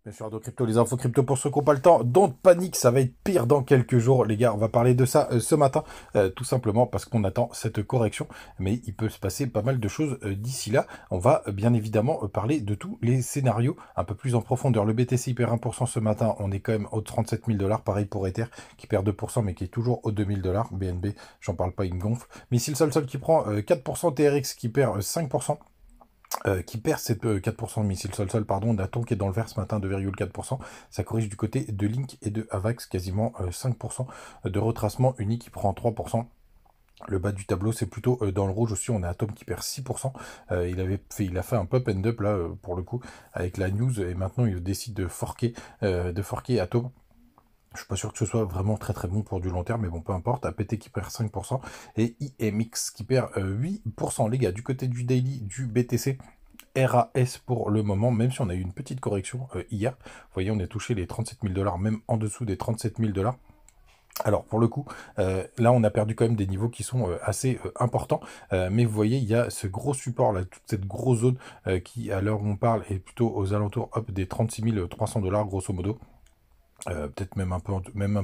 Bien sûr, de crypto, les infos crypto pour ceux qui n'ont pas le temps. Don't panique, ça va être pire dans quelques jours, les gars. On va parler de ça ce matin, tout simplement parce qu'on attend cette correction. Mais il peut se passer pas mal de choses d'ici là. On va bien évidemment parler de tous les scénarios un peu plus en profondeur. Le BTC il perd 1% ce matin. On est quand même au 37 000 $. Pareil pour Ether qui perd 2% mais qui est toujours aux 2000 $. BNB, j'en parle pas, il me gonfle. Missile Sol qui prend 4%. TRX qui perd 5%. Qui perd cette 4% de missile sol-sol, pardon, Daton qui est dans le vert ce matin, 2,4%. Ça corrige du côté de Link et de Avax, quasiment 5% de retracement. Uni qui prend 3%. Le bas du tableau, c'est plutôt dans le rouge aussi. On a Atom qui perd 6%. Il a fait un pop and up là, pour le coup, avec la news. Et maintenant, il décide de forquer Atom. Je suis pas sûr que ce soit vraiment très très bon pour du long terme, mais bon, peu importe. APT qui perd 5% et IMX qui perd 8%. Les gars, du côté du daily du BTC, RAS pour le moment, même si on a eu une petite correction hier. Vous voyez, on est touché les 37 000 $, même en dessous des 37 000 $. Alors pour le coup, là on a perdu quand même des niveaux qui sont assez importants, mais vous voyez il y a ce gros support là, toute cette grosse zone qui à l'heure où on parle est plutôt aux alentours hop, des 36 300 $ grosso modo. Peut-être même un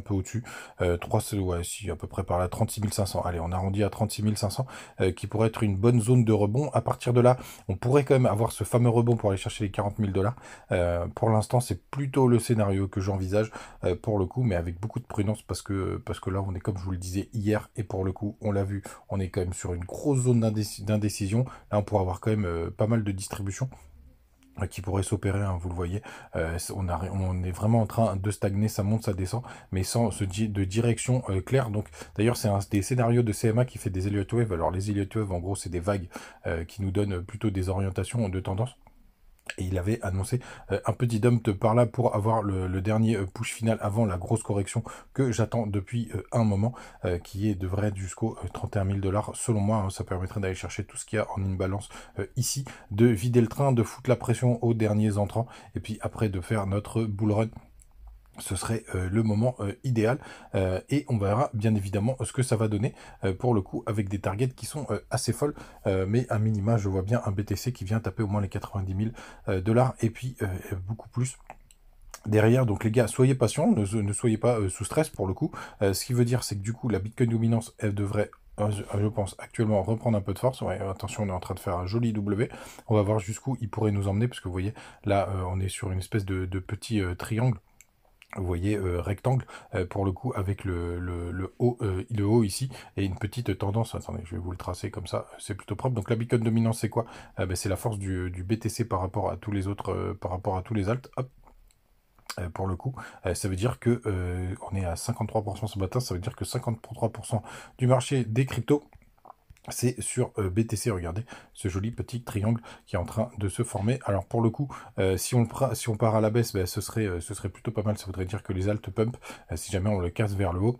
peu au-dessus. 3, ouais, si, à peu près par là, 36 500. Allez, on arrondit à 36 500, qui pourrait être une bonne zone de rebond. À partir de là, on pourrait quand même avoir ce fameux rebond pour aller chercher les 40 000 $. Pour l'instant, c'est plutôt le scénario que j'envisage pour le coup, mais avec beaucoup de prudence parce que là, on est comme je vous le disais hier, et pour le coup, on l'a vu, on est quand même sur une grosse zone d'indécision. Là, on pourrait avoir quand même pas mal de distribution qui pourrait s'opérer, hein, vous le voyez. On est vraiment en train de stagner, ça monte, ça descend, mais sans de direction claire. Donc, d'ailleurs, c'est un des scénarios de CMA qui fait des Elliott Wave. Alors, les Elliott Wave, en gros, c'est des vagues qui nous donnent plutôt des orientations de tendance. Et il avait annoncé un petit dump par là pour avoir le dernier push final avant la grosse correction que j'attends depuis un moment, devrait être jusqu'aux 31 000 $ selon moi. Hein. Ça permettrait d'aller chercher tout ce qu'il y a en une balance ici, de vider le train, de foutre la pression aux derniers entrants, et puis après de faire notre bull run. Ce serait le moment idéal et on verra bien évidemment ce que ça va donner pour le coup avec des targets qui sont assez folles, mais à minima je vois bien un BTC qui vient taper au moins les 90 000 $ et puis beaucoup plus derrière. Donc les gars, soyez patients, ne soyez pas sous stress pour le coup. Ce qui veut dire c'est que du coup la Bitcoin dominance elle devrait je pense actuellement reprendre un peu de force. Ouais, attention, on est en train de faire un joli W. On va voir jusqu'où il pourrait nous emmener, parce que vous voyez là on est sur une espèce de petit triangle, vous voyez, rectangle, pour le coup, avec le haut ici, et une petite tendance. Attendez, je vais vous le tracer comme ça, c'est plutôt propre. Donc la beacon dominance, c'est quoi? Ben, c'est la force du BTC par rapport à tous les autres, par rapport à tous les alts. Hop. Pour le coup, ça veut dire que on est à 53% ce matin, ça veut dire que 53% du marché des cryptos, c'est sur BTC. Regardez ce joli petit triangle qui est en train de se former. Alors pour le coup, si on part à la baisse, ben, ce serait plutôt pas mal. Ça voudrait dire que les alt pump, si jamais on le casse vers le haut,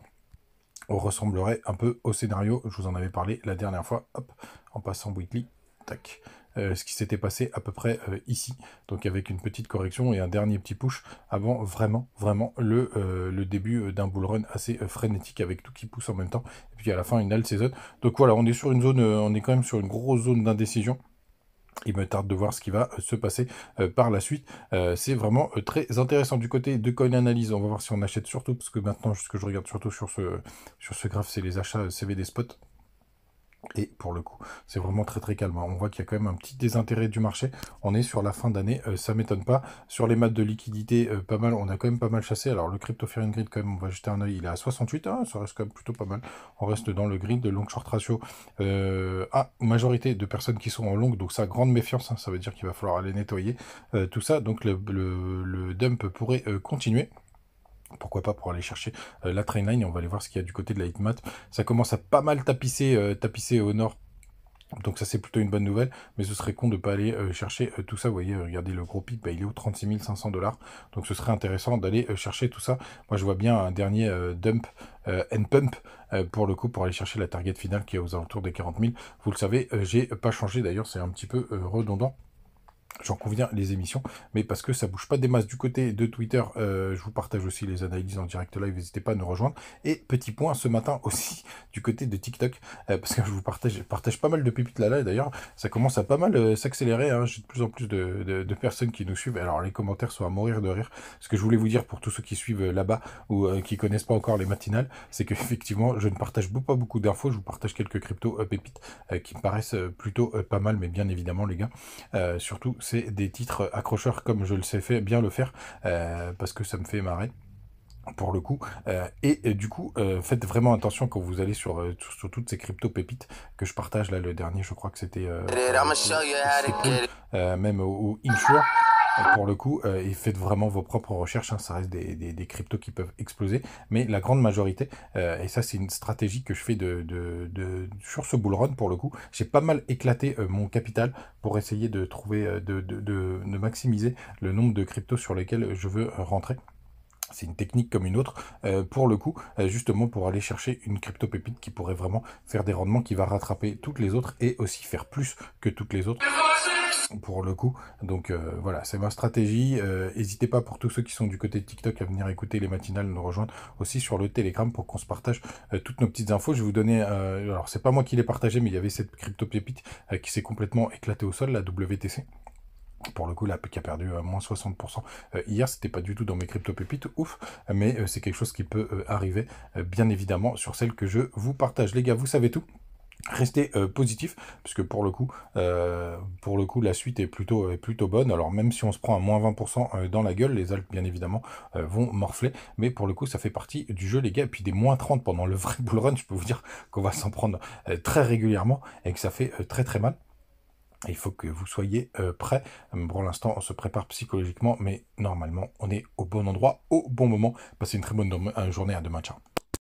on ressemblerait un peu au scénario, je vous en avais parlé la dernière fois, hop, en passant weekly, tac. Ce qui s'était passé à peu près ici, donc avec une petite correction et un dernier petit push avant vraiment le début d'un bull run assez frénétique avec tout qui pousse en même temps, et puis à la fin une alt saison. Donc voilà, on est sur une zone, on est quand même sur une grosse zone d'indécision. Il me tarde de voir ce qui va se passer par la suite. C'est vraiment très intéressant du côté de Coin Analyse. On va voir si on achète surtout, parce que maintenant, ce que je regarde surtout sur ce graphe, c'est les achats CVD spot. Et pour le coup, c'est vraiment très très calme. On voit qu'il y a quand même un petit désintérêt du marché. On est sur la fin d'année, ça m'étonne pas. Sur les maths de liquidité, pas mal, on a quand même pas mal chassé. Alors le Crypto Fear and Grid, quand même, on va jeter un oeil, il est à 68, hein, ça reste quand même plutôt pas mal. On reste dans le grid de long short ratio. Majorité de personnes qui sont en long, donc ça, grande méfiance, hein, ça veut dire qu'il va falloir aller nettoyer tout ça. Donc le dump pourrait continuer. Pourquoi pas pour aller chercher la trainline, et on va aller voir ce qu'il y a du côté de la hitmap. Ça commence à pas mal tapisser au nord. Donc ça c'est plutôt une bonne nouvelle, mais ce serait con de ne pas aller chercher tout ça. Vous voyez, regardez le gros pic, bah, il est au 36 500 $. Donc ce serait intéressant d'aller chercher tout ça. Moi je vois bien un dernier dump and pump pour le coup, pour aller chercher la target finale qui est aux alentours des 40 000. Vous le savez, j'ai pas changé d'ailleurs, c'est un petit peu redondant. J'en conviens, les émissions, mais parce que ça bouge pas des masses. Du côté de Twitter, je vous partage aussi les analyses en direct live, n'hésitez pas à nous rejoindre. Et petit point ce matin aussi du côté de TikTok, parce que je vous partage pas mal de pépites là, d'ailleurs, ça commence à pas mal s'accélérer, hein. J'ai de plus en plus de personnes qui nous suivent. Alors les commentaires sont à mourir de rire. Ce que je voulais vous dire pour tous ceux qui suivent là-bas ou qui connaissent pas encore les matinales, c'est qu'effectivement, je ne partage pas beaucoup d'infos, je vous partage quelques crypto pépites qui me paraissent plutôt pas mal, mais bien évidemment les gars, surtout c'est des titres accrocheurs comme je le sais bien le faire, parce que ça me fait marrer pour le coup, et du coup faites vraiment attention quand vous allez sur toutes ces crypto pépites que je partage là. Le dernier je crois que c'était même au Insure. Pour le coup, et faites vraiment vos propres recherches, hein, ça reste des cryptos qui peuvent exploser, mais la grande majorité, et ça c'est une stratégie que je fais sur ce bull run pour le coup, j'ai pas mal éclaté mon capital pour essayer de trouver, de maximiser le nombre de cryptos sur lesquels je veux rentrer. C'est une technique comme une autre, pour le coup, justement pour aller chercher une crypto pépite qui pourrait vraiment faire des rendements qui va rattraper toutes les autres et aussi faire plus que toutes les autres pour le coup. Donc voilà, c'est ma stratégie. N'hésitez pas pour tous ceux qui sont du côté de TikTok à venir écouter les matinales, nous rejoindre aussi sur le Telegram pour qu'on se partage toutes nos petites infos. Je vais vous donner, alors c'est pas moi qui l'ai partagé, mais il y avait cette crypto pépite qui s'est complètement éclatée au sol, la WTC. Pour le coup, là, qui a perdu moins 60%. Hier, c'était pas du tout dans mes crypto pépites, ouf, mais c'est quelque chose qui peut arriver, bien évidemment, sur celle que je vous partage. Les gars, vous savez tout. Restez positif, puisque pour le coup, la suite est plutôt bonne. Alors même si on se prend à moins 20% dans la gueule, les Alpes bien évidemment vont morfler, mais pour le coup ça fait partie du jeu les gars. Et puis des moins 30 pendant le vrai bull run, je peux vous dire qu'on va s'en prendre très régulièrement et que ça fait très très mal. Il faut que vous soyez prêts. Pour l'instant, on se prépare psychologiquement, mais normalement, on est au bon endroit, au bon moment. Passez une très bonne journée. À demain. Ciao.